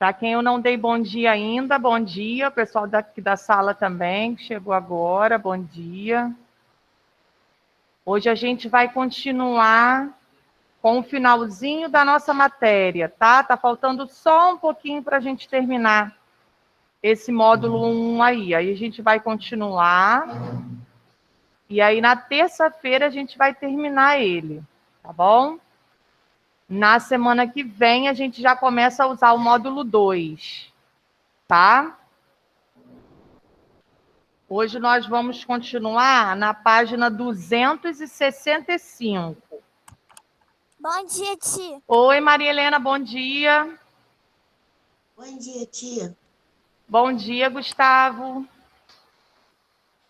Para quem eu não dei bom dia ainda, bom dia. O pessoal daqui da sala também, que chegou agora, bom dia. Hoje a gente vai continuar com o finalzinho da nossa matéria, tá? Tá faltando só um pouquinho para a gente terminar esse módulo 1 aí. Aí a gente vai continuar. E aí na terça-feira a gente vai terminar ele, tá bom? Na semana que vem a gente já começa a usar o módulo 2, tá? Hoje nós vamos continuar na página 265. Bom dia, tia. Oi, Maria Helena, bom dia. Bom dia, tia. Bom dia, Gustavo.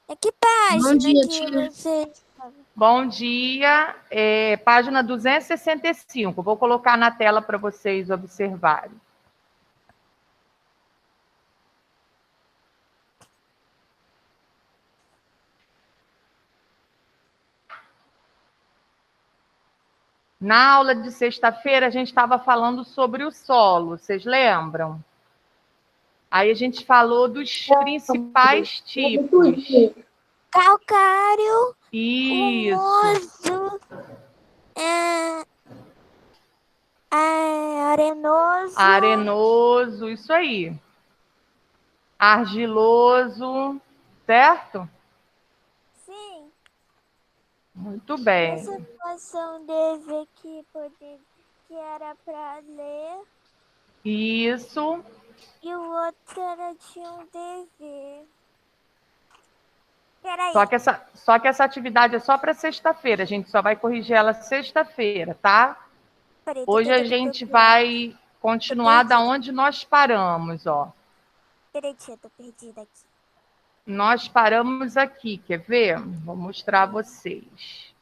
É que página Bom dia, que tia. você... Bom dia, página 265. Vou colocar na tela para vocês observarem. Na aula de sexta-feira, a gente estava falando sobre o solo, vocês lembram? Aí a gente falou dos principais tipos. Calcário, Isso, humoso, arenoso. arenoso, isso aí. Argiloso, certo? Sim. Muito bem. Essa equação deve aqui que era para ler Isso. e o outro era de um dever. Peraí. Só que essa atividade é só para sexta-feira. A gente só vai corrigir ela sexta-feira, tá? Peraí, Hoje a gente vai continuar da onde nós paramos, ó. Peraí, tia, tô perdida aqui. Nós paramos aqui, quer ver? Vou mostrar a vocês.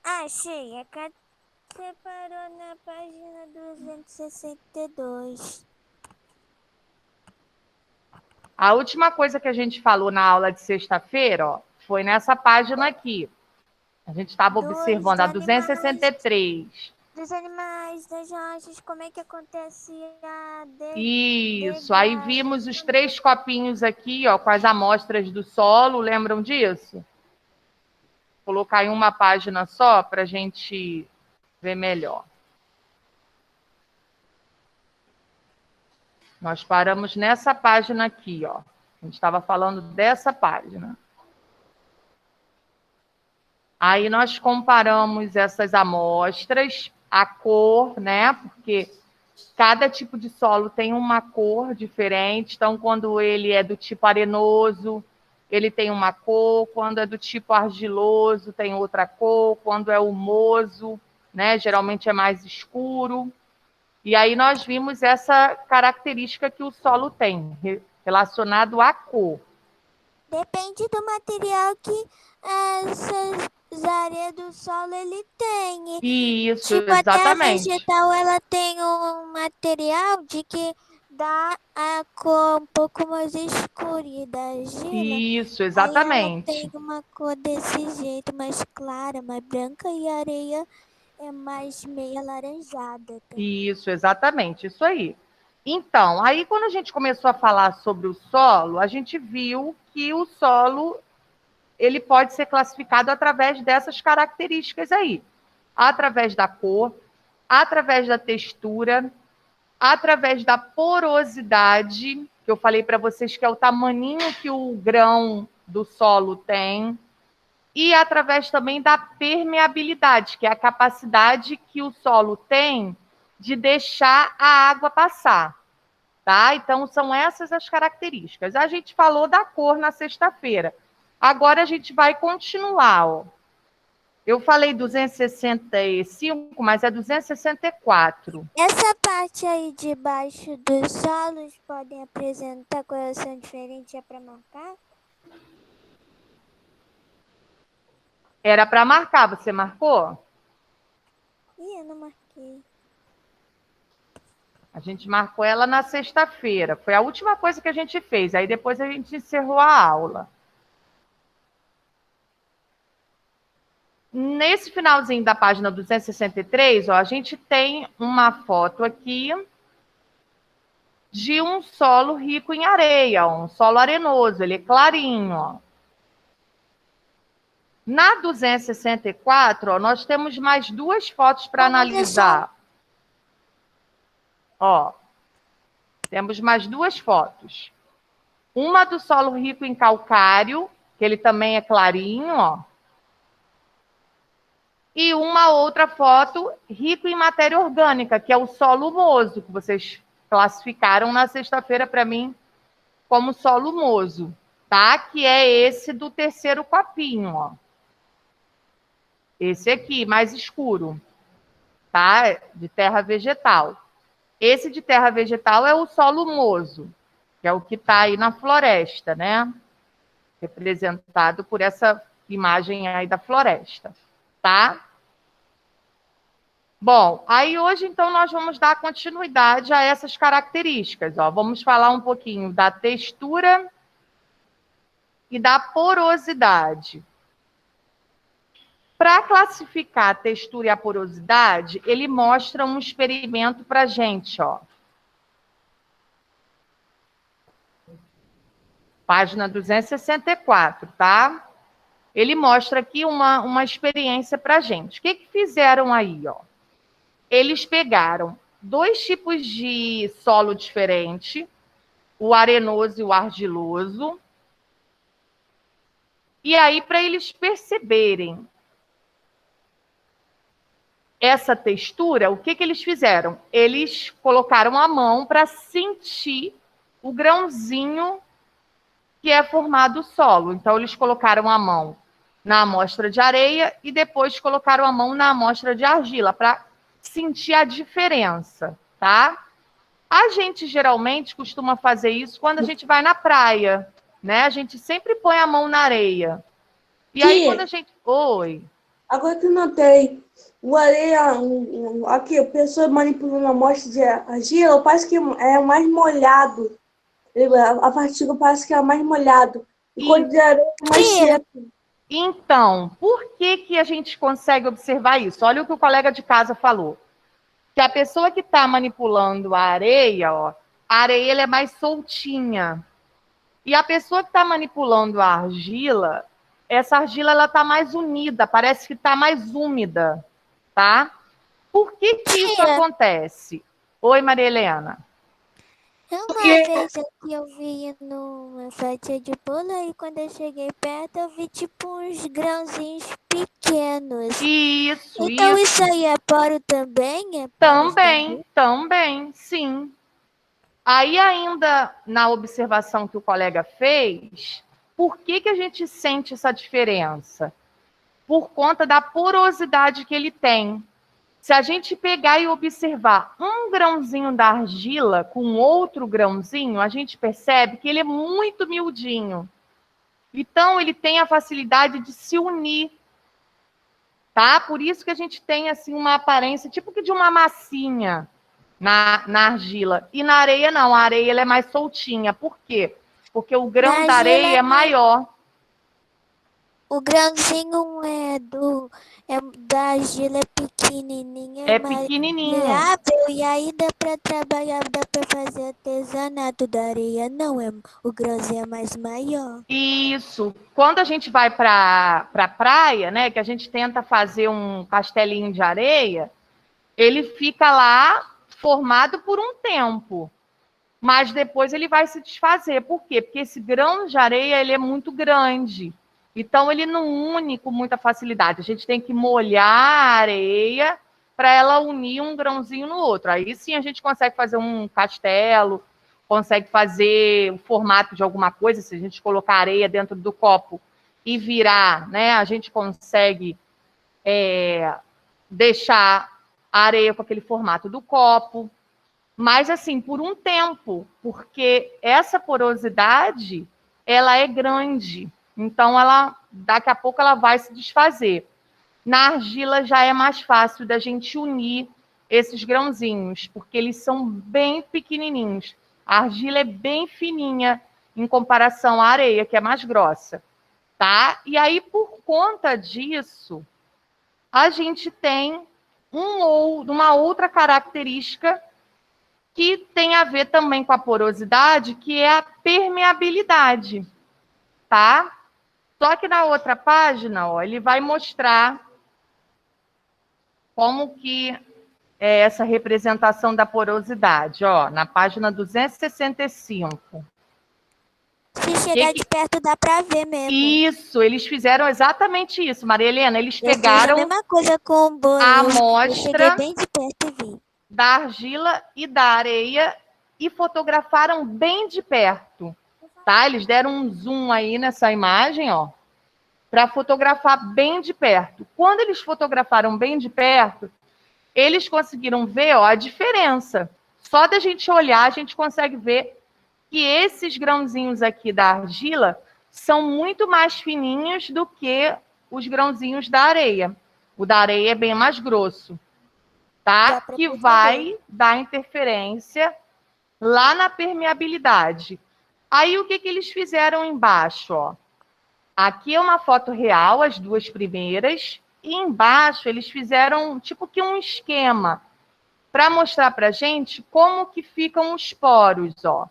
Achei, você parou na página 262. A última coisa que a gente falou na aula de sexta-feira, ó, foi nessa página aqui. A gente estava observando a 263. Dos animais, das rochas, como é que acontece a... Isso, aí vimos os 3 copinhos aqui, ó, com as amostras do solo, lembram disso? Vou colocar em uma página só para a gente ver melhor. Nós paramos nessa página aqui, ó. A gente estava falando dessa página. Aí nós comparamos essas amostras, a cor, né? Porque cada tipo de solo tem uma cor diferente. Então, quando ele é do tipo arenoso, ele tem uma cor. Quando é do tipo argiloso, tem outra cor. Quando é humoso, né? Geralmente é mais escuro. E aí nós vimos essa característica que o solo tem, relacionado à cor. Depende do material que essas áreas do solo ele tem. Isso, Tipo, até a exatamente. vegetal ela tem um material de que dá a cor um pouco mais escura e da argila. Isso, Aí ela exatamente. tem uma cor desse jeito, mais clara, mais branca, e a areia é mais meio alaranjada. Isso, exatamente, isso aí. Então, aí quando a gente começou a falar sobre o solo, a gente viu que o solo ele pode ser classificado através dessas características aí, através da cor, através da textura, através da porosidade, que eu falei para vocês que é o tamaninho que o grão do solo tem, e através também da permeabilidade, que é a capacidade que o solo tem de deixar a água passar, tá? Então, são essas as características. A gente falou da cor na sexta-feira. Agora a gente vai continuar, ó. Eu falei 265, mas é 264. Essa parte aí de baixo dos solos podem apresentar coloração diferente, é para marcar? Era para marcar, você marcou? Ih, eu não marquei. A gente marcou ela na sexta-feira. Foi a última coisa que a gente fez. Aí depois a gente encerrou a aula. Nesse finalzinho da página 263, ó, a gente tem uma foto aqui de um solo rico em areia, um solo arenoso, ele é clarinho, ó. Na 264, ó, nós temos mais duas fotos para analisar. Ó, temos mais duas fotos. Uma do solo rico em calcário, que ele também é clarinho, ó. E uma outra foto rico em matéria orgânica, que é o solo humoso, que vocês classificaram na sexta-feira para mim como solo humoso, tá? Que é esse do terceiro copinho, ó. Esse aqui, mais escuro, tá? De terra vegetal. Esse de terra vegetal é o solo humoso, que é o que está aí na floresta, né? Representado por essa imagem aí da floresta, tá? Bom, aí hoje, então, nós vamos dar continuidade a essas características, ó. Vamos falar um pouquinho da textura e da porosidade. Para classificar a textura e a porosidade, ele mostra um experimento para a gente, ó. Página 264, tá? Ele mostra aqui uma experiência para a gente. O que fizeram aí, ó? Eles pegaram dois tipos de solo diferente, o arenoso e o argiloso. E aí, para eles perceberem essa textura, o que eles fizeram? Eles colocaram a mão para sentir o grãozinho que é formado o solo. Então, eles colocaram a mão na amostra de areia e depois colocaram a mão na amostra de argila para sentir a diferença, tá? A gente geralmente costuma fazer isso quando a gente vai na praia, né? A gente sempre põe a mão na areia. E aí, quando a gente... Oi. Agora que eu notei, o areia, aqui, a pessoa manipulando a amostra de argila, parece que é mais molhado. A partícula parece que é mais molhado. E quando de areia é mais seco. Então, por que a gente consegue observar isso? Olha o que o colega de casa falou. Que a pessoa que está manipulando a areia, ó, a areia ela é mais soltinha. E a pessoa que está manipulando a argila, essa argila ela está mais unida, parece que está mais úmida, tá? Por que isso acontece? Oi, Maria Helena. Uma vez aqui eu vi numa fatia de bolo e quando eu cheguei perto eu vi tipo uns grãozinhos pequenos. Isso, então isso aí é poro também? É Também, sim. Aí ainda na observação que o colega fez, por que a gente sente essa diferença? Por conta da porosidade que ele tem. Se a gente pegar e observar um grãozinho da argila com outro grãozinho, a gente percebe que ele é muito miudinho. Então, ele tem a facilidade de se unir, tá? Por isso que a gente tem, assim, uma aparência tipo que de uma massinha na argila. E na areia, não. A areia ela é mais soltinha. Por quê? Porque o grão da areia é maior. O grãozinho da argila é pequenininho. É pequenininho. E aí dá para trabalhar, dá para fazer artesanato da areia. Não, o grãozinho é mais maior. Isso. Quando a gente vai para a praia, né, que a gente tenta fazer um castelinho de areia, ele fica lá formado por um tempo. Mas depois ele vai se desfazer. Por quê? Porque esse grão de areia ele é muito grande. Então, ele não une com muita facilidade. A gente tem que molhar a areia para ela unir um grãozinho no outro. Aí sim a gente consegue fazer um castelo, consegue fazer o formato de alguma coisa. Se a gente colocar areia dentro do copo e virar, né, a gente consegue deixar a areia com aquele formato do copo. Mas, assim, por um tempo, porque essa porosidade, ela é grande. Então, daqui a pouco ela vai se desfazer. Na argila já é mais fácil da gente unir esses grãozinhos, porque eles são bem pequenininhos. A argila é bem fininha em comparação à areia, que é mais grossa, tá? E aí, por conta disso, a gente tem uma outra característica que tem a ver também com a porosidade, que é a permeabilidade, tá? Só que na outra página, ó, ele vai mostrar como que é essa representação da porosidade, ó, na página 265. Se chegar de perto, dá pra ver mesmo. Isso, eles fizeram exatamente isso, Maria Helena. Eles Eu fiz pegaram a mesma coisa com o bolo. a Eu cheguei amostra bem de perto e vi. da argila e da areia e fotografaram bem de perto, tá? Eles deram um zoom aí nessa imagem, ó, para fotografar bem de perto. Quando eles fotografaram bem de perto, eles conseguiram ver, ó, a diferença. Só da gente olhar, a gente consegue ver que esses grãozinhos aqui da argila são muito mais fininhos do que os grãozinhos da areia. O da areia é bem mais grosso, tá? Que vai dar interferência lá na permeabilidade. Aí, o que que eles fizeram embaixo, ó? Aqui é uma foto real, as duas primeiras, e embaixo eles fizeram tipo que um esquema para mostrar para a gente como que ficam os poros, ó.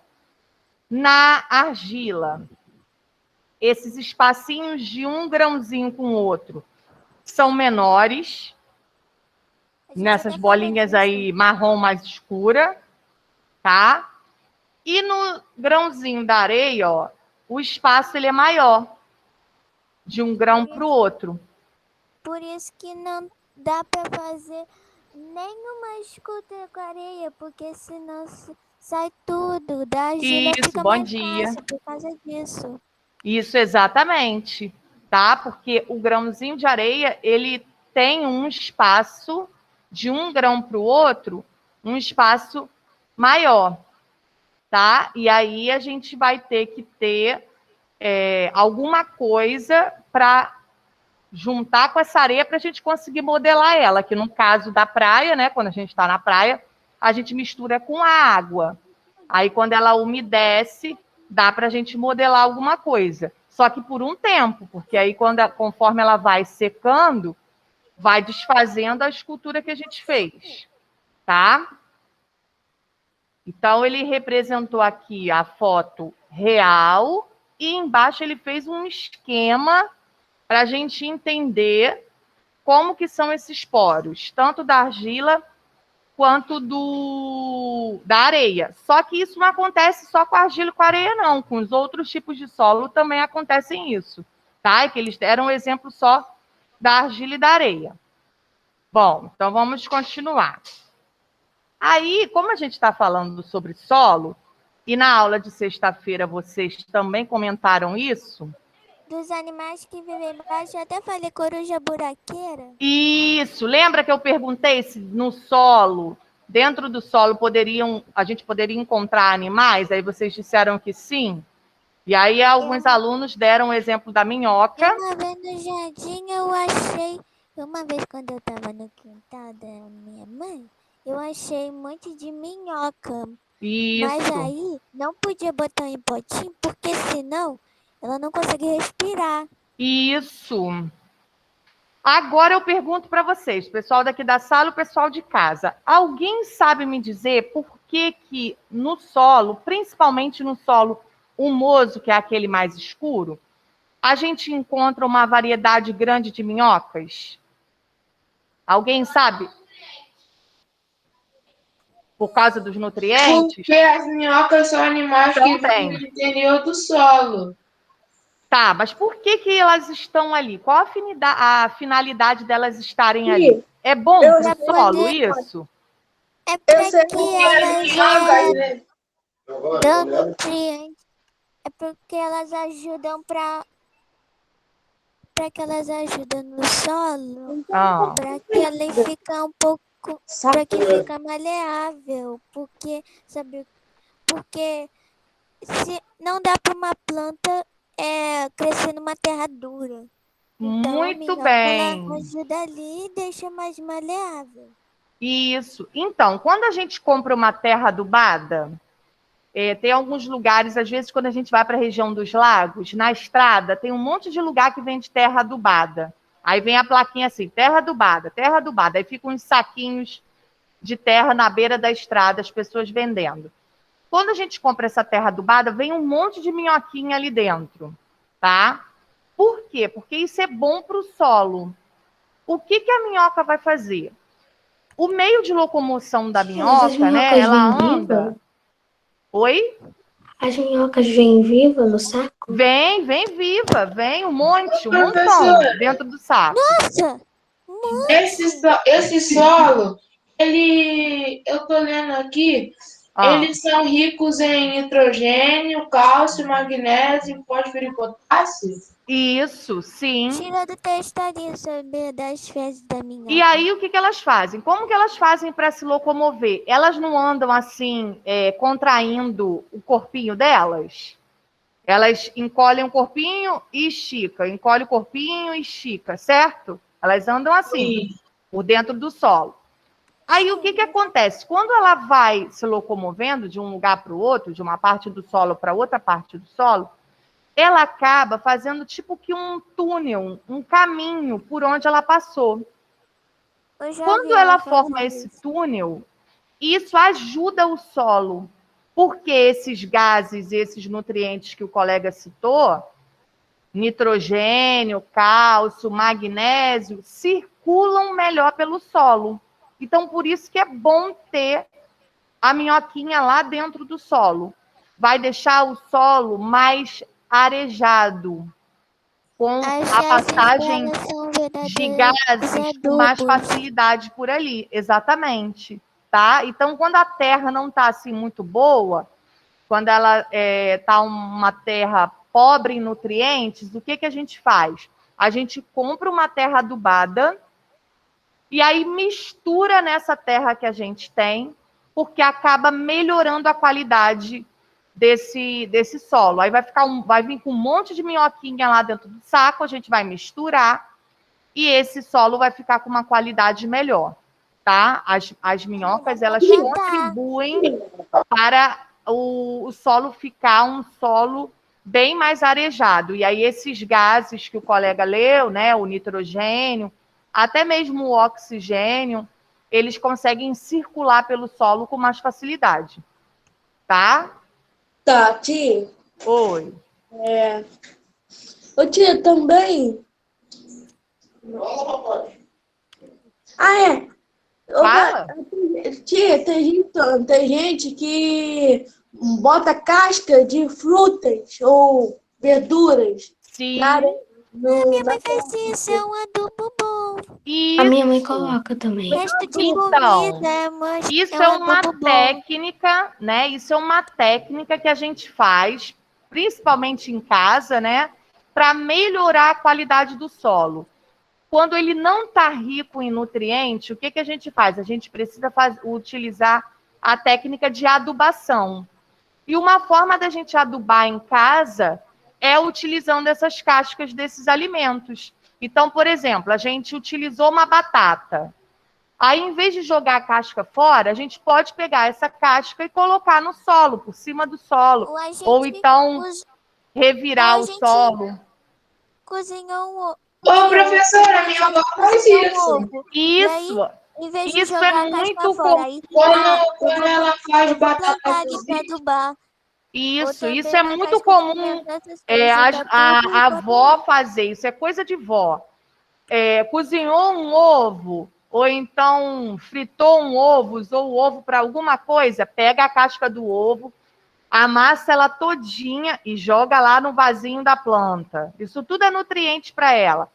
Na argila, esses espacinhos de um grãozinho com o outro são menores, nessas bolinhas aí marrom mais escura, tá? E no grãozinho da areia, ó, o espaço ele é maior, de um grão para o outro. Por isso que não dá para fazer nenhuma escultura com areia, porque senão sai tudo. Da argila Isso, fica bom mais dia. fácil por causa disso. Isso, exatamente, tá? Porque o grãozinho de areia, ele tem um espaço de um grão para o outro, um espaço maior, tá? E aí a gente vai ter que ter alguma coisa para juntar com essa areia para a gente conseguir modelar ela, que no caso da praia, né, quando a gente está na praia, a gente mistura com a água. Aí quando ela umedece, dá para a gente modelar alguma coisa. Só que por um tempo, porque aí conforme ela vai secando, vai desfazendo a escultura que a gente fez, tá? Então ele representou aqui a foto real e embaixo ele fez um esquema para a gente entender como que são esses poros, tanto da argila quanto da areia. Só que isso não acontece só com a argila e com a areia, não. Com os outros tipos de solo também acontecem isso, tá? É que eles deram um exemplo só da argila e da areia. Bom, então vamos continuar. Aí, como a gente está falando sobre solo, e na aula de sexta-feira vocês também comentaram isso, Dos animais que vivem embaixo, eu até falei coruja buraqueira. isso, lembra que eu perguntei se no solo, dentro do solo, a gente poderia encontrar animais? Aí vocês disseram que sim. E aí alguns alunos deram o exemplo da minhoca. Uma vez no jardim eu achei, uma vez quando eu estava no quintal da minha mãe, eu achei um monte de minhoca. Isso. Mas aí não podia botar em potinho, porque senão ela não consegue respirar. Isso. Agora eu pergunto para vocês, pessoal daqui da sala e o pessoal de casa. Alguém sabe me dizer por que no solo, principalmente no solo humoso, que é aquele mais escuro, a gente encontra uma variedade grande de minhocas? Alguém sabe? Por causa dos nutrientes? Porque as minhocas são animais que vivem no interior do solo. Tá, mas por que elas estão ali? Qual a finalidade delas estarem ali? É bom para o solo isso? É para que elas dão nutrientes. É porque elas ajudam para que elas ajudam no solo, para que ele fica um pouco, para que fica maleável, porque se não dá para uma planta crescer numa terra dura. Então, muito a bem. ela ajuda ali e deixa mais maleável. Isso. Então, quando a gente compra uma terra adubada, tem alguns lugares, às vezes, quando a gente vai para a região dos lagos, na estrada, tem um monte de lugar que vende terra adubada. Aí vem a plaquinha assim, terra adubada, terra adubada. Aí ficam uns saquinhos de terra na beira da estrada, as pessoas vendendo. Quando a gente compra essa terra adubada, vem um monte de minhoquinha ali dentro, tá? Por quê? Porque isso é bom para o solo. O que a minhoca vai fazer? O meio de locomoção da minhoca, né? Ela anda... Oi? As minhocas vêm vivas no saco? Vem viva, vem um montão Professora, dentro do saco. Nossa! esse solo, eu tô lendo aqui, eles são ricos em nitrogênio, cálcio, magnésio, fósforo e potássio? Isso, sim. Tira do texto ali sobre das fezes da minhoca. E aí, o que elas fazem? Como que elas fazem para se locomover? Elas não andam assim, contraindo o corpinho delas? Elas encolhem o corpinho e estica, encolhe o corpinho e estica, certo? Elas andam assim, por dentro do solo. Aí, o que acontece? Quando ela vai se locomovendo de um lugar para o outro, de uma parte do solo para outra parte do solo, ela acaba fazendo tipo que um túnel, um caminho por onde ela passou. Quando ela forma esse túnel, isso ajuda o solo, porque esses gases, esses nutrientes que o colega citou, nitrogênio, cálcio, magnésio, circulam melhor pelo solo. Então, por isso que é bom ter a minhoquinha lá dentro do solo. Vai deixar o solo mais arejado, com a passagem de gases com mais facilidade por ali. Exatamente. Tá? Então, quando a terra não está assim muito boa, quando ela está uma terra pobre em nutrientes, o que a gente faz? A gente compra uma terra adubada e aí mistura nessa terra que a gente tem, porque acaba melhorando a qualidade desse solo. Aí vai vir com um monte de minhoquinha lá dentro do saco, a gente vai misturar e esse solo vai ficar com uma qualidade melhor, tá? As minhocas, elas contribuem para o solo ficar um solo bem mais arejado. E aí esses gases que o colega leu, né, o nitrogênio, até mesmo o oxigênio, eles conseguem circular pelo solo com mais facilidade, tá? Tá, tia. Oi. Ô, tia, também. Fala. Tia, tem gente que bota casca de frutas ou verduras. Sim. Minha mãe faz isso, é um adubo bom. Isso. A minha mãe coloca também. Resto de Então, comida, isso é é um uma adubo bom. técnica, né? Isso é uma técnica que a gente faz, principalmente em casa, né? Para melhorar a qualidade do solo. Quando ele não está rico em nutrientes, o que a gente faz? A gente precisa utilizar a técnica de adubação. E uma forma da gente adubar em casa é utilizando essas cascas desses alimentos. Então, por exemplo, a gente utilizou uma batata. Aí, em vez de jogar a casca fora, a gente pode pegar essa casca e colocar no solo, por cima do solo. Ou então revirar o solo. Cozinhou um ovo. Ô, professora, minha avó faz isso. Isso. Aí, em vez de Isso jogar é a casca muito fora, aí, Quando ela faz batata para cozida, adubar. Isso Ou é também muito casca de comum essas coisas, a avó fazer. Isso é coisa de vó. Cozinhou um ovo, ou então fritou um ovo, usou o ovo para alguma coisa, pega a casca do ovo, amassa ela todinha e joga lá no vasinho da planta. Isso tudo é nutriente para ela.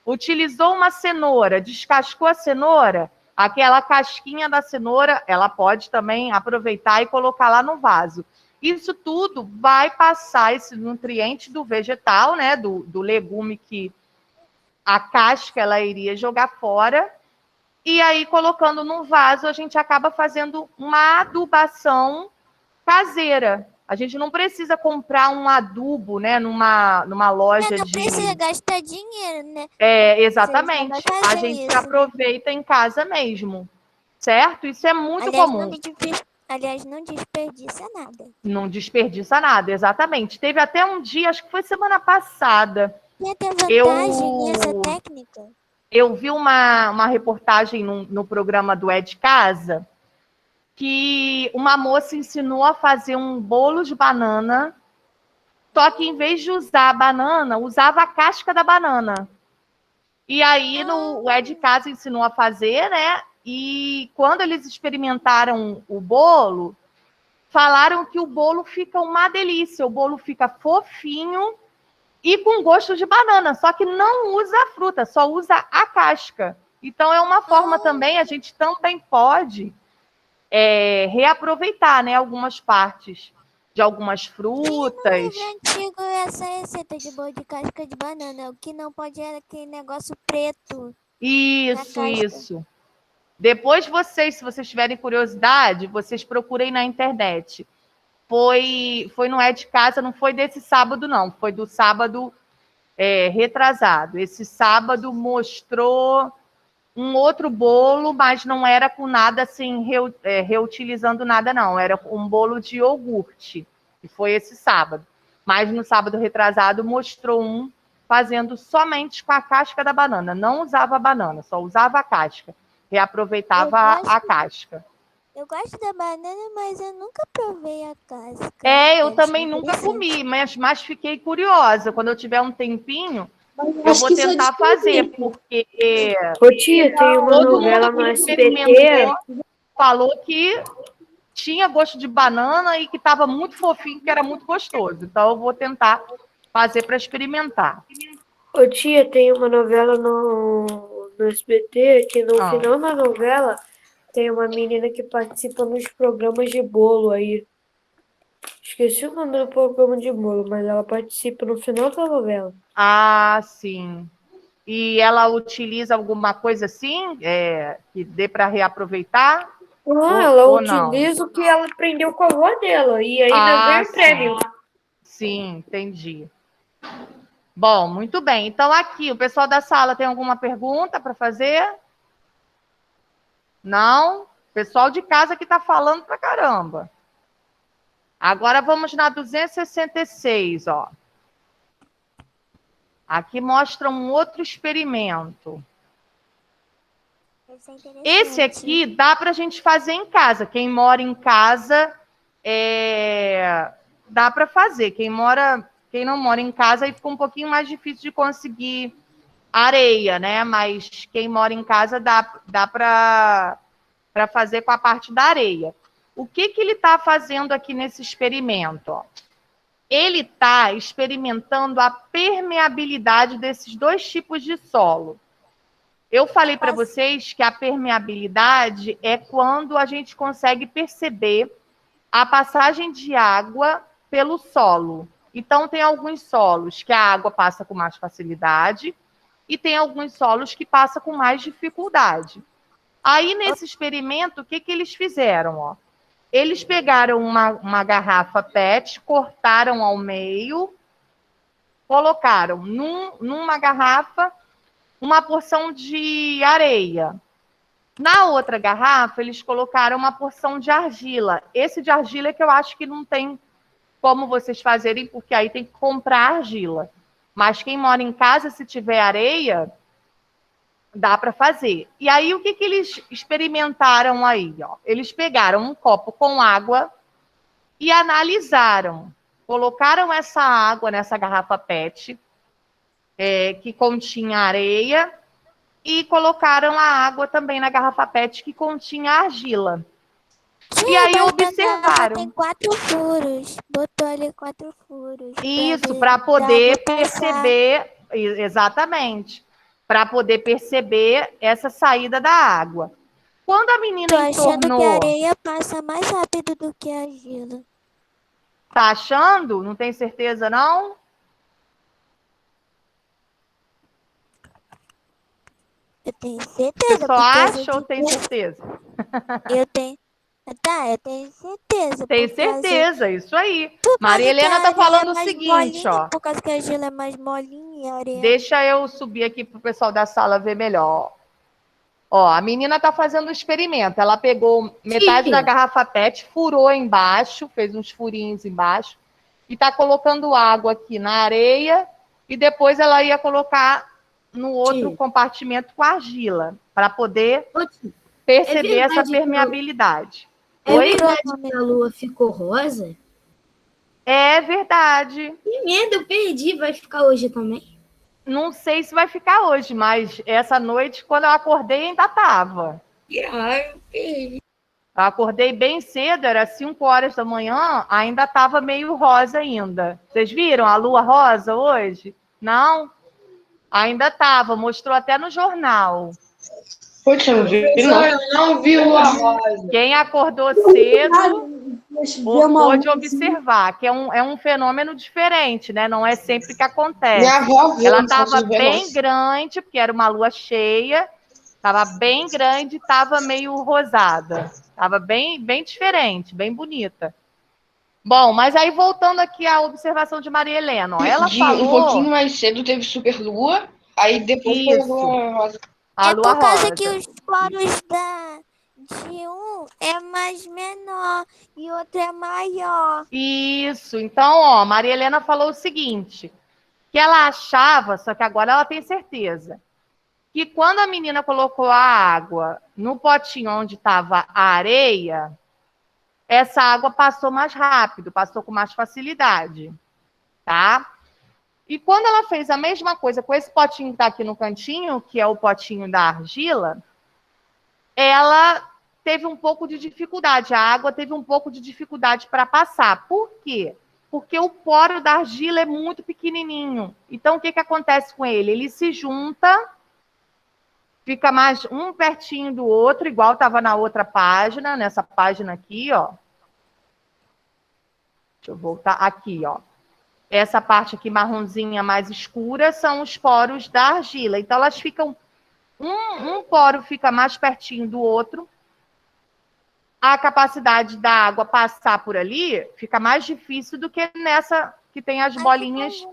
Utilizou uma cenoura, descascou a cenoura, aquela casquinha da cenoura, ela pode também aproveitar e colocar lá no vaso. Isso tudo vai passar esse nutriente do vegetal, né, do legume que a casca ela iria jogar fora, e aí colocando no vaso a gente acaba fazendo uma adubação caseira. A gente não precisa comprar um adubo, né, numa loja Não de... precisa gastar dinheiro, né? Exatamente. Você já vai fazer A gente isso. aproveita em casa mesmo, certo? Isso é muito comum. Aliás, não desperdiça nada. Não desperdiça nada, exatamente. Teve até um dia, acho que foi semana passada. Tem até vantagem nessa técnica. Eu vi uma reportagem no programa do Ed Casa, que uma moça ensinou a fazer um bolo de banana, só que em vez de usar a banana, usava a casca da banana. E aí o Ed Casa ensinou a fazer, né? E quando eles experimentaram o bolo, falaram que o bolo fica uma delícia, o bolo fica fofinho e com gosto de banana, só que não usa a fruta, só usa a casca. Então é uma forma também, a gente também pode reaproveitar, né, algumas partes de algumas frutas. Tem no livro antigo essa receita de bolo de casca de banana, o que não pode é aquele negócio preto. Isso. Depois se vocês tiverem curiosidade, vocês procurem na internet. Foi no É de Casa, não foi desse sábado, não. Foi do sábado retrasado. Esse sábado mostrou um outro bolo, mas não era com nada assim, reutilizando nada, não. Era um bolo de iogurte, que foi esse sábado. Mas no sábado retrasado mostrou um fazendo somente com a casca da banana. Não usava a banana, só usava a casca. Reaproveitava a casca. Eu gosto da banana, mas eu nunca provei a casca. Eu também nunca comi, mas fiquei curiosa. Quando eu tiver um tempinho, eu vou tentar fazer, porque Ô tia, tem uma novela no SBT. Falou que tinha gosto de banana e que estava muito fofinho, que era muito gostoso. Então eu vou tentar fazer para experimentar. Ô tia, tem uma novela no SBT que no final da novela tem uma menina que participa nos programas de bolo aí. Esqueci o nome do programa de bolo, mas ela participa no final da novela. Ah, sim. E ela utiliza alguma coisa assim, que dê para reaproveitar? Ela utiliza o que ela aprendeu com a avó dela. E ainda ganha prêmio. Sim, entendi. Bom, muito bem. Então, aqui, o pessoal da sala tem alguma pergunta para fazer? Não? O pessoal de casa que está falando pra caramba. Agora vamos na 266, ó. Aqui mostra um outro experimento. Esse aqui dá para a gente fazer em casa. Quem mora em casa, dá para fazer. Quem não mora em casa, aí fica um pouquinho mais difícil de conseguir areia, né? Mas quem mora em casa dá para fazer com a parte da areia. O que ele está fazendo aqui nesse experimento? Ó? Ele está experimentando a permeabilidade desses dois tipos de solo. Eu falei para vocês que a permeabilidade é quando a gente consegue perceber a passagem de água pelo solo. Então, tem alguns solos que a água passa com mais facilidade e tem alguns solos que passa com mais dificuldade. Aí, nesse experimento, o que eles fizeram? Ó? Eles pegaram uma garrafa PET, cortaram ao meio, colocaram numa garrafa uma porção de areia. Na outra garrafa, eles colocaram uma porção de argila. Esse de argila é que eu acho que não tem como vocês fazerem, porque aí tem que comprar argila. Mas quem mora em casa, se tiver areia, dá para fazer. E aí, o que eles experimentaram aí? Ó? Eles pegaram um copo com água e analisaram. Colocaram essa água nessa garrafa PET, que continha areia, e colocaram a água também na garrafa PET, que continha argila. E aí observaram. Tem 4 furos. Botou ali 4 furos. Isso, para poder perceber. Exatamente. Para poder perceber essa saída da água. Quando a menina entornou... Tô achando que a areia passa mais rápido do que a argila. Tá achando? Não tem certeza, não? Eu tenho certeza. Você só acha ou tem certeza? Eu tenho certeza. Tem certeza, isso aí. Maria Helena tá falando o seguinte, ó. Por causa que a argila é mais molinha e a areia... Deixa eu subir aqui pro pessoal da sala ver melhor. Ó, a menina tá fazendo um experimento. Ela pegou metade da garrafa PET, furou embaixo, fez uns furinhos embaixo, e tá colocando água aqui na areia, e depois ela ia colocar no outro compartimento com argila, para poder perceber essa permeabilidade. É verdade que a lua ficou rosa? É verdade. Que medo, eu perdi. Vai ficar hoje também? Não sei se vai ficar hoje, mas essa noite, quando eu acordei, ainda estava. Ai, eu perdi. Eu acordei bem cedo, era 5 horas da manhã, ainda estava meio rosa ainda. Vocês viram a lua rosa hoje? Não? Ainda estava, mostrou até no jornal. Poxa, eu não vi lua rosa. Quem acordou cedo pôde observar, que é um fenômeno diferente, né? Não é sempre que acontece. Minha avó viu, ela estava bem grande, porque era uma lua cheia, estava bem grande, estava meio rosada. Estava bem, bem diferente, bem bonita. Bom, mas aí voltando aqui à observação de Maria Helena, ó, ela falou... Um pouquinho mais cedo teve superlua, aí depois foi a lua rosa. A lua por causa rosa. que os poros de um é mais menor e outro é maior. Isso. Então, ó, Maria Helena falou o seguinte, que ela achava, só que agora ela tem certeza, que quando a menina colocou a água no potinho onde estava a areia, essa água passou mais rápido, passou com mais facilidade, tá? E quando ela fez a mesma coisa com esse potinho que está aqui no cantinho, que é o potinho da argila, ela teve um pouco de dificuldade, a água teve um pouco de dificuldade para passar. Por quê? Porque o poro da argila é muito pequenininho. Então, o que acontece com ele? Ele se junta, fica mais um pertinho do outro, igual estava na outra página, nessa página aqui, ó. Deixa eu voltar aqui, ó. Essa parte aqui marronzinha mais escura são os poros da argila. Então, elas ficam... Um poro fica mais pertinho do outro. A capacidade da água passar por ali fica mais difícil do que nessa que tem as bolinhas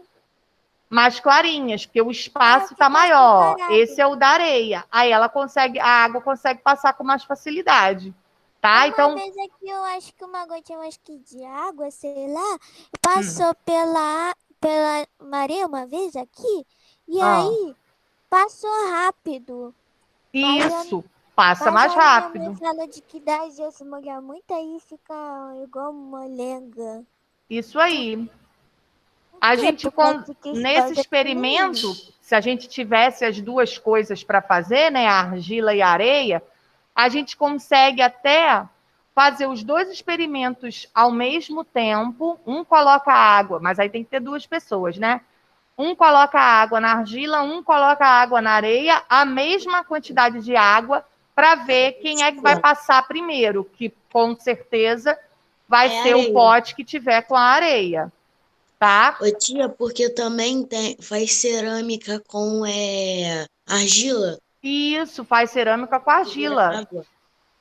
mais clarinhas, porque o espaço está maior. Esse é o da areia. Aí a água consegue passar com mais facilidade. Tá? Então, Uma vez aqui, eu acho que uma gotinha de água, sei lá, passou pela Maria uma vez aqui, e aí passou rápido. Isso, passa mais rápido. Minha mãe fala de que dá de se molhar muito, aí fica igual molenga. Isso aí. A gente, nesse experimento, se a gente tivesse as duas coisas para fazer, né, a argila e a areia, a gente consegue até fazer os dois experimentos ao mesmo tempo. Um coloca água, mas aí tem que ter duas pessoas, né? Um coloca água na argila, um coloca água na areia, a mesma quantidade de água, para ver quem é que vai passar primeiro, que com certeza vai ser areia. O pote que tiver com a areia. Tá? Ô, tia, porque também faz cerâmica com argila. Isso, faz cerâmica com argila.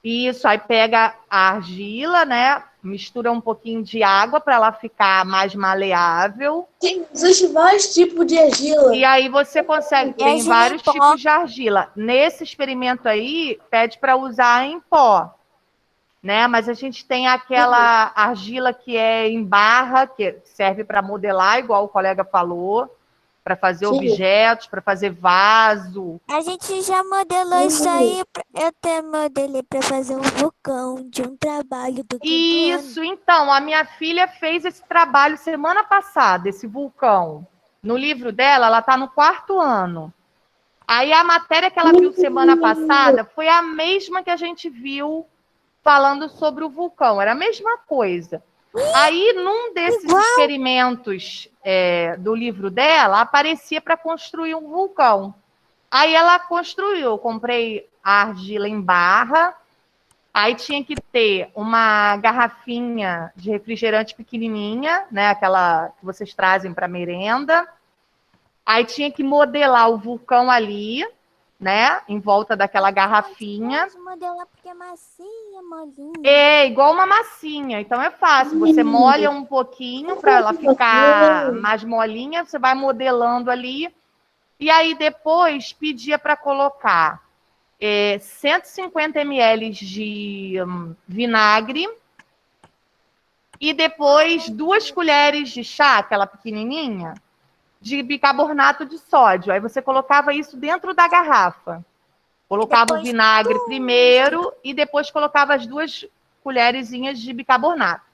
Isso, aí pega a argila, né? Mistura um pouquinho de água para ela ficar mais maleável. Existem vários tipos de argila. E aí você consegue, tem vários tipos de argila. Nesse experimento aí, pede para usar em pó, né? Mas a gente tem aquela argila que é em barra, que serve para modelar, igual o colega falou, para fazer objetos, para fazer vaso. A gente já modelou isso aí, eu até modelei para fazer um vulcão de um trabalho do Isso, então, a minha filha fez esse trabalho semana passada, esse vulcão. No livro dela, ela está no 4º ano. Aí a matéria que ela viu semana passada foi a mesma que a gente viu falando sobre o vulcão, era a mesma coisa. Aí, num desses experimentos do livro dela, aparecia para construir um vulcão. Aí ela construiu, eu comprei a argila em barra, aí tinha que ter uma garrafinha de refrigerante pequenininha, né, aquela que vocês trazem para merenda. Aí tinha que modelar o vulcão ali, né, em volta daquela garrafinha. Modelar porque é massinha, molinha. É, igual uma massinha, então é fácil. Você molha um pouquinho para ela ficar mais molinha, você vai modelando ali. E aí depois pedia para colocar 150 ml de vinagre e depois 2 colheres de chá, aquela pequenininha, de bicarbonato de sódio. Aí você colocava isso dentro da garrafa. Colocava o Depois vinagre primeiro e depois colocava as 2 colherezinhas de bicarbonato.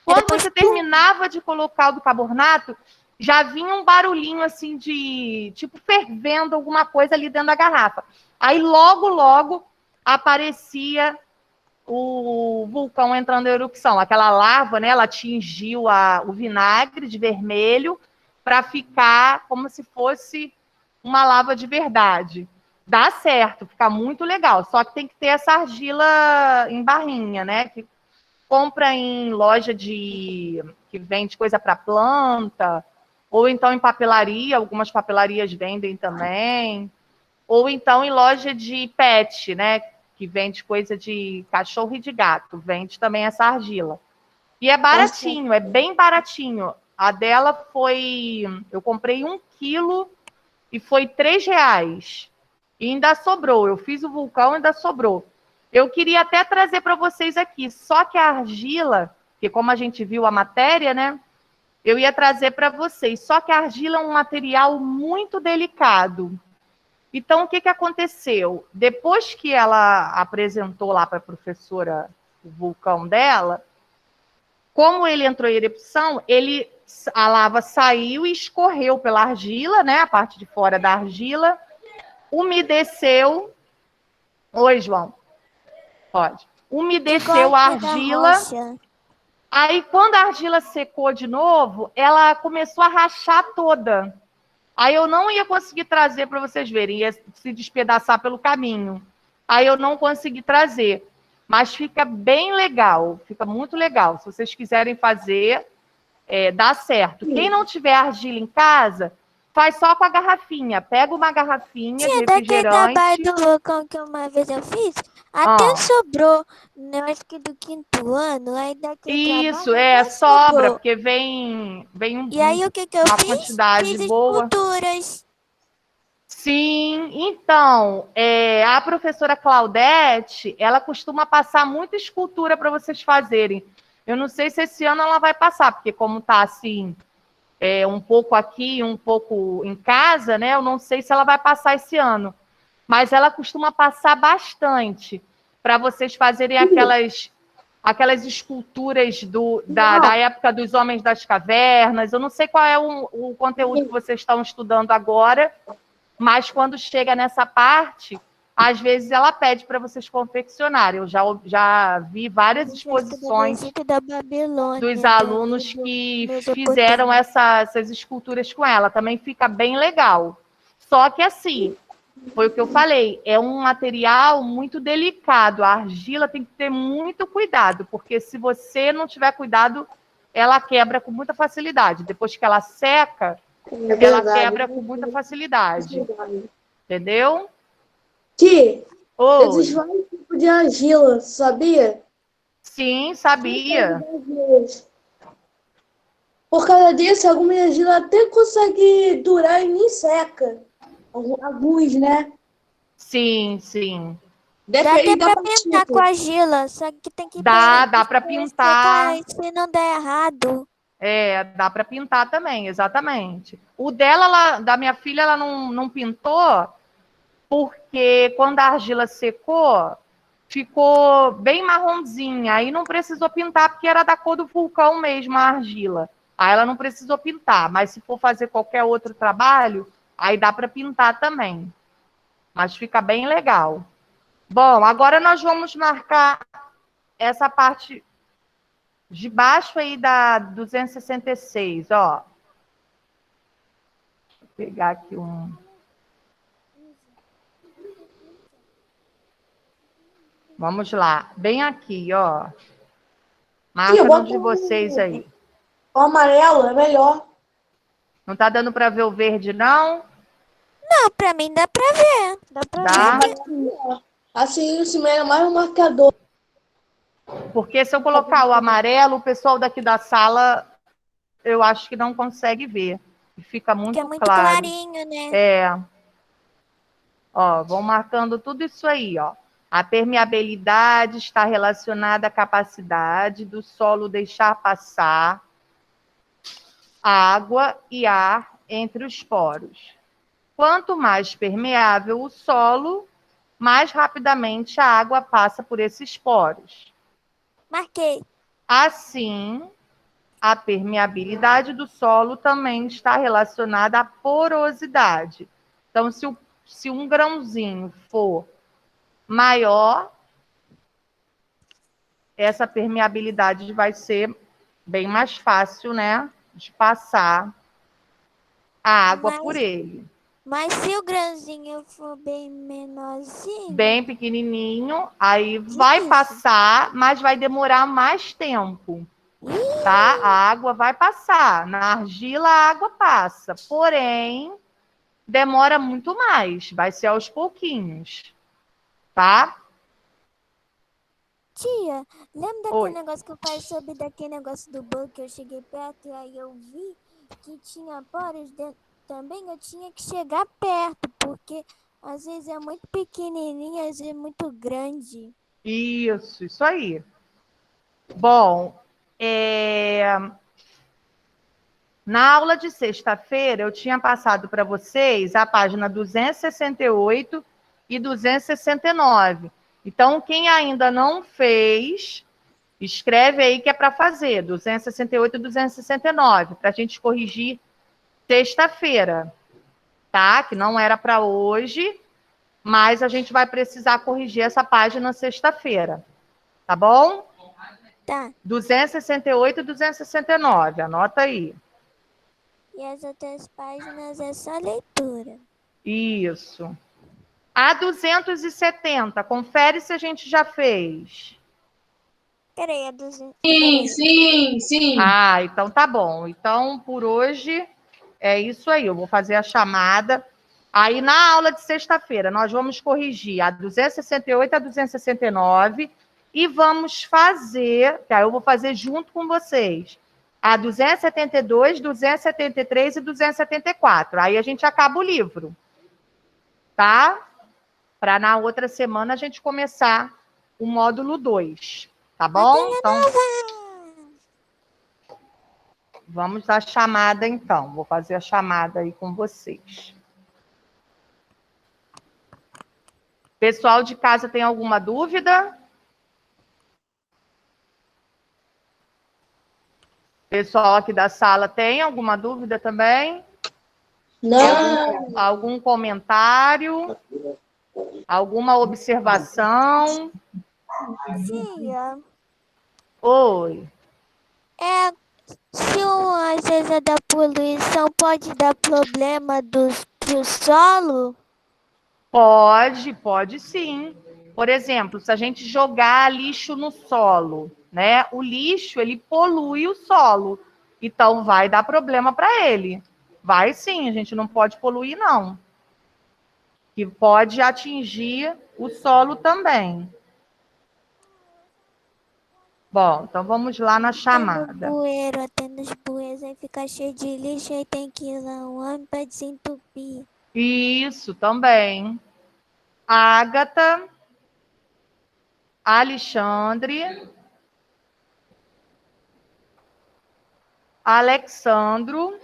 Quando depois você terminava de colocar o bicarbonato, já vinha um barulhinho assim de, tipo, fervendo alguma coisa ali dentro da garrafa. Aí logo, logo aparecia o vulcão entrando em erupção. Aquela lava, né, ela atingiu o vinagre de vermelho para ficar como se fosse uma lava de verdade. Dá certo, fica muito legal. Só que tem que ter essa argila em barrinha, né? Que compra em loja que vende coisa para planta, ou então em papelaria, algumas papelarias vendem também, ou então em loja de pet, né? Que vende coisa de cachorro e de gato, vende também essa argila. E é baratinho, é bem baratinho. A dela foi. Eu comprei 1 quilo e foi R$ 3. E ainda sobrou. Eu fiz o vulcão e ainda sobrou. Eu queria até trazer para vocês aqui, só que a argila, que como a gente viu a matéria, né? Eu ia trazer para vocês. Só que a argila é um material muito delicado. Então, o que, que aconteceu? Depois que ela apresentou lá para a professora o vulcão dela, como ele entrou em erupção, a lava saiu e escorreu pela argila, né? A parte de fora da argila, umedeceu. Oi, João. Pode. Umedeceu a argila. Aí, quando a argila secou de novo, ela começou a rachar toda. Aí eu não ia conseguir trazer para vocês verem, ia se despedaçar pelo caminho. Aí eu não consegui trazer. Mas fica bem legal, fica muito legal. Se vocês quiserem fazer, dá certo. Quem não tiver argila em casa, faz só com a garrafinha. Pega uma garrafinha de daquele trabalho refrigerante. do vulcão que uma vez eu fiz, até sobrou, né, acho que do 5º ano, aí daquele Isso, trabalho até sobra, sobrou. porque vem E aí o que eu uma fiz? quantidade Fiz boa. esculturas. Sim, então, a professora Claudete, ela costuma passar muita escultura para vocês fazerem. Eu não sei se esse ano ela vai passar, porque como está assim, um pouco aqui, um pouco em casa, né? Eu não sei se ela vai passar esse ano. Mas ela costuma passar bastante para vocês fazerem aquelas esculturas da época dos Homens das Cavernas. Eu não sei qual é o conteúdo que vocês estão estudando agora, mas quando chega nessa parte, às vezes ela pede para vocês confeccionarem. Eu já vi várias exposições dos alunos que fizeram essas esculturas com ela. Também fica bem legal. Só que assim, foi o que eu falei, é um material muito delicado. A argila tem que ter muito cuidado, porque se você não tiver cuidado, ela quebra com muita facilidade. Depois que ela seca, ela quebra com muita facilidade. Entendeu? Existe vários tipos de argila, sabia? Sim, sabia. Por causa disso, algumas argilas até conseguem durar e nem seca. Alguns, né? Sim, sim. Dá até pra pintar com argila, só que tem que dá para pintar. Se não der errado. Dá para pintar também, exatamente. O dela, da minha filha, ela não pintou, porque quando a argila secou, ficou bem marronzinha. Aí não precisou pintar, porque era da cor do vulcão mesmo, a argila. Aí ela não precisou pintar, mas se for fazer qualquer outro trabalho, aí dá para pintar também. Mas fica bem legal. Bom, agora nós vamos marcar essa parte de baixo aí da 266, ó. Vou pegar aqui um... Vamos lá, bem aqui, ó. Marca um de vocês aí. O amarelo é melhor. Não tá dando para ver o verde, não? Não, para mim dá para ver. Dá pra ver. Assim, em cima é mais um marcador. Porque se eu colocar o amarelo, o pessoal daqui da sala, eu acho que não consegue ver. Fica muito Porque é muito claro. clarinho, né? Ó, vão marcando tudo isso aí, ó. A permeabilidade está relacionada à capacidade do solo deixar passar água e ar entre os poros. Quanto mais permeável o solo, mais rapidamente a água passa por esses poros. Marquei. Assim, a permeabilidade do solo também está relacionada à porosidade. Então, se um grãozinho for maior, essa permeabilidade vai ser bem mais fácil, né, de passar a água por ele. Mas se o grãozinho for bem menorzinho... Bem pequenininho, aí vai passar, mas vai demorar mais tempo, tá? A água vai passar. Na argila, a água passa. Porém, demora muito mais. Vai ser aos pouquinhos, tá? Tia, lembra daquele Oi. negócio que eu falei sobre daquele negócio do bug que eu cheguei perto e aí eu vi que tinha poros dentro também? Eu tinha que chegar perto, porque às vezes é muito pequenininho, às vezes é muito grande. Isso aí. Bom, na aula de sexta-feira, eu tinha passado para vocês a página 268 e 269. Então, quem ainda não fez, escreve aí que é para fazer, 268 e 269, para a gente corrigir sexta-feira, tá? Que não era para hoje, mas a gente vai precisar corrigir essa página sexta-feira, tá bom? Tá. 268 e 269, anota aí. E as outras páginas é só leitura. Isso. A 270, confere se a gente já fez. Peraí, a 200... Sim. Ah, então tá bom. Então, por hoje, é isso aí. Eu vou fazer a chamada. Aí, na aula de sexta-feira, nós vamos corrigir a 268 a 269 e vamos fazer, tá? Eu vou fazer junto com vocês, a 272, 273 e 274. Aí a gente acaba o livro, tá? Para na outra semana a gente começar o módulo 2, tá bom? Então, vamos à chamada, então. Vou fazer a chamada aí com vocês. Pessoal de casa tem alguma dúvida? Pessoal aqui da sala tem alguma dúvida também? Não. Algum comentário? Alguma observação? Tia, Oi. se às vezes é da poluição, pode dar problema pro solo? Pode sim. Por exemplo, se a gente jogar lixo no solo, né? O lixo, ele polui o solo. Então, vai dar problema para ele. Vai sim, a gente não pode poluir, não. Que pode atingir o solo também. Bom, então vamos lá na chamada. Até nos bueiros, aí fica cheio de lixo, aí tem que ir lá um homem para desentupir. Isso, também. Ágata, Alexandre, Alexandro,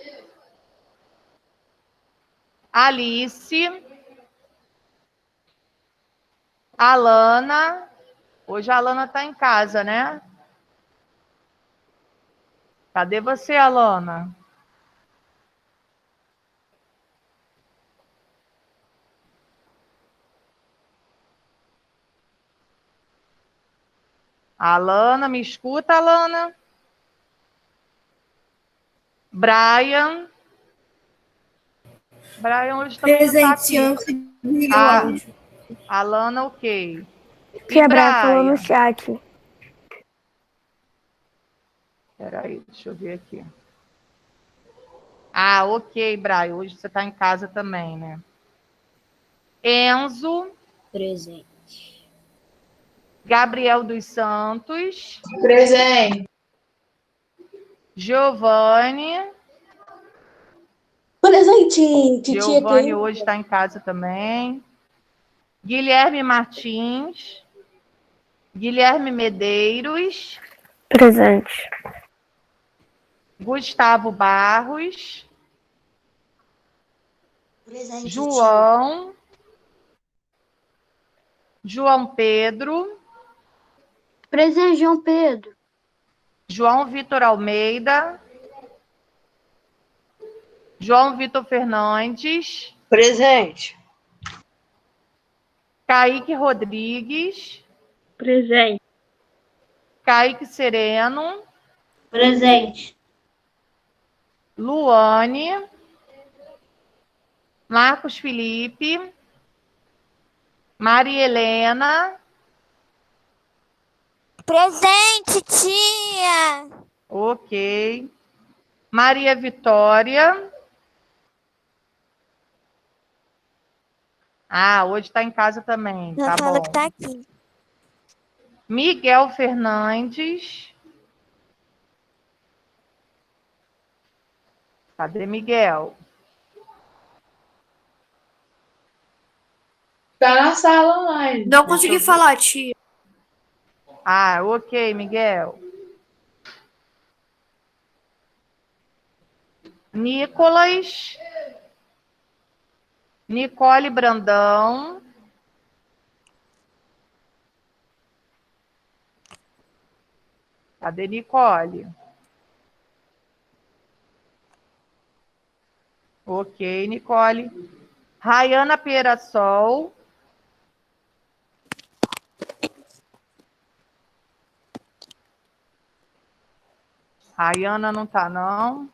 Alice, Alana. Hoje a Alana está em casa, né? Cadê você, Alana? Alana, me escuta, Alana? Brian. Brian hoje também não está aqui. Alana, ok. Tia Brian falou no chat. Peraí, deixa eu ver aqui. Ah, ok, Brian. Hoje você está em casa também, né? Enzo. Presente. Gabriel dos Santos. Presente. Giovanni. Presente, titia. Giovanni hoje está em casa também. Guilherme Martins. Guilherme Medeiros. Presente. Gustavo Barros. Presente, João. João Pedro. Presente, João Pedro. João Vitor Almeida. João Vitor Fernandes. Presente. Kaique Rodrigues. Presente. Kaique Sereno. Presente. Luane. Marcos Felipe. Maria Helena. Presente, tia. Ok. Maria Vitória. Ah, hoje está em casa também. Ela Tá falou bom. que tá aqui. Miguel Fernandes. Cadê Miguel? Tá na sala online. Não consegui falar, tia. Ah, ok, Miguel. Nicolas. Nicole Brandão. Cadê Nicole? Ok, Nicole. Rayana Perassol. Rayana não tá, não.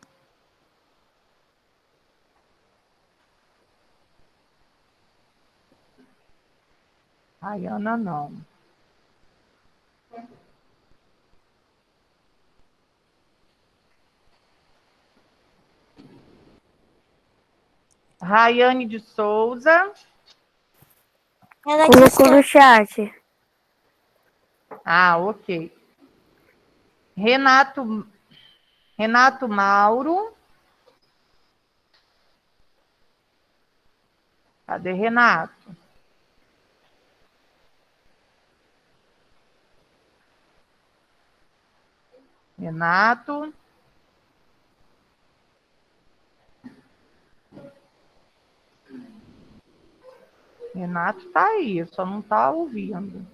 Rayana não. Rayane de Souza. Ela Colocou no chat. Ah, ok. Renato Mauro. Cadê Renato? Renato. Renato tá aí, só não tá ouvindo.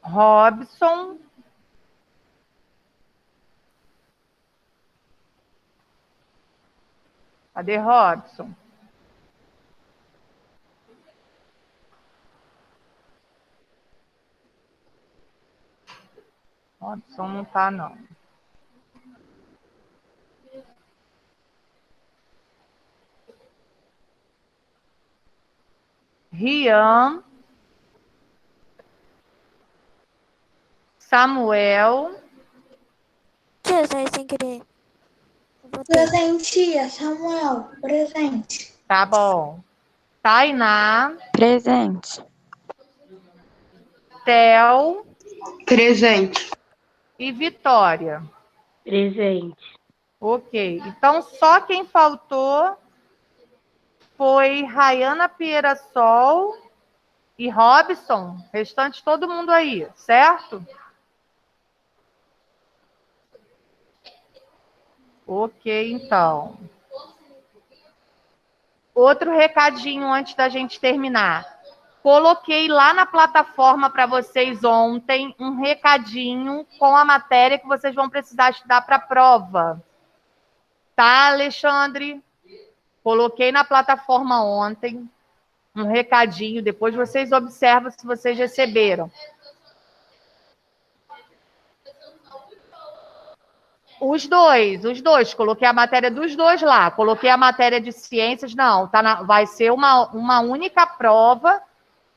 Robson. Cadê Robson? Robson não tá, não. Rian. Samuel. Tia, sai sem querer. Eu botei. Presente, Samuel. Presente. Tá bom. Tainá. Presente. Theo Presente. e Vitória. Presente. Ok. Então, só quem faltou foi Rayana Pierassol e Robson. Restante todo mundo aí, certo? Ok, então. Outro recadinho antes da gente terminar. Coloquei lá na plataforma para vocês ontem um recadinho com a matéria que vocês vão precisar estudar para a prova. Tá, Alexandre? Coloquei na plataforma ontem um recadinho, depois vocês observam se vocês receberam. Os dois. Coloquei a matéria dos dois lá. Coloquei a matéria de ciências, não, vai ser uma única prova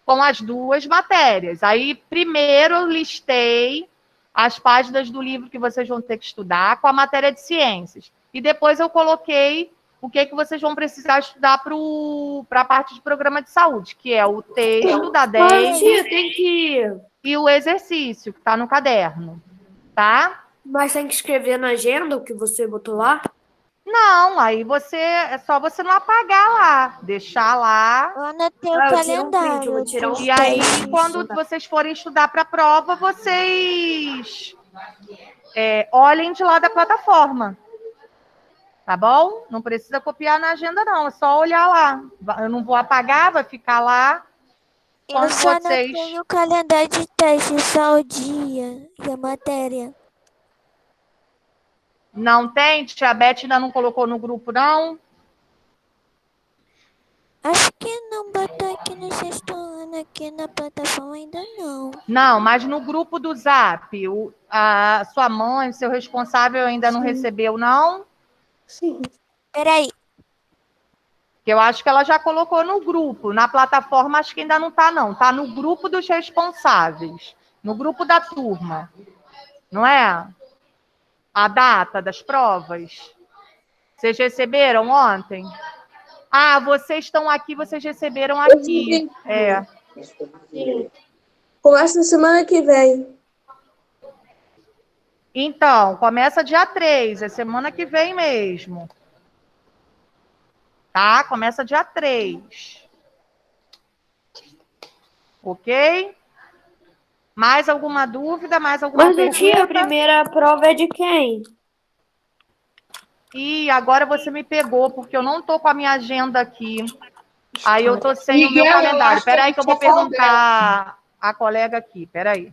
com as duas matérias. Aí, primeiro, eu listei as páginas do livro que vocês vão ter que estudar com a matéria de ciências. E depois eu coloquei o que vocês vão precisar estudar para a parte de programa de saúde, que é o texto da Mas, 10 tia, tem que... e o exercício, que está no caderno. Tá? Mas tem que escrever na agenda o que você botou lá? Não, aí é só você não apagar lá, deixar lá. Eu anotei o Ah, eu tiro um print, eu vou calendário tirar dos um E aí, testes. quando vocês forem estudar para a prova, vocês olhem de lá da plataforma. Tá bom? Não precisa copiar na agenda, não. É só olhar lá. Eu não vou apagar, vai ficar lá. Eu Quando só vocês... anotei o calendário de teste, só o dia e a matéria. Não tem? Tia Beth ainda não colocou no grupo, não? Acho que não botou aqui no sexto ano, aqui na plataforma ainda não. Não, mas no grupo do Zap, a sua mãe, o seu responsável ainda não recebeu, não? Sim. Peraí, Que eu acho que ela já colocou no grupo. Na plataforma, acho que ainda não está, não. Está no grupo dos responsáveis. No grupo da turma. Não é? A data das provas. Vocês receberam ontem? Ah, vocês estão aqui, vocês receberam aqui. É. Sim. Começa na semana que vem. Então, começa dia 3, é semana que vem mesmo. Tá? Começa dia 3. Ok? Mais alguma dúvida? Mais alguma Mas, pergunta? tia, a primeira prova é de quem? E agora você me pegou, porque eu não tô com a minha agenda aqui. Aí eu tô sem o meu Miguel, eu calendário. acho que a Espera aí que eu vou gente é Salgueiro. perguntar a colega aqui. Espera aí.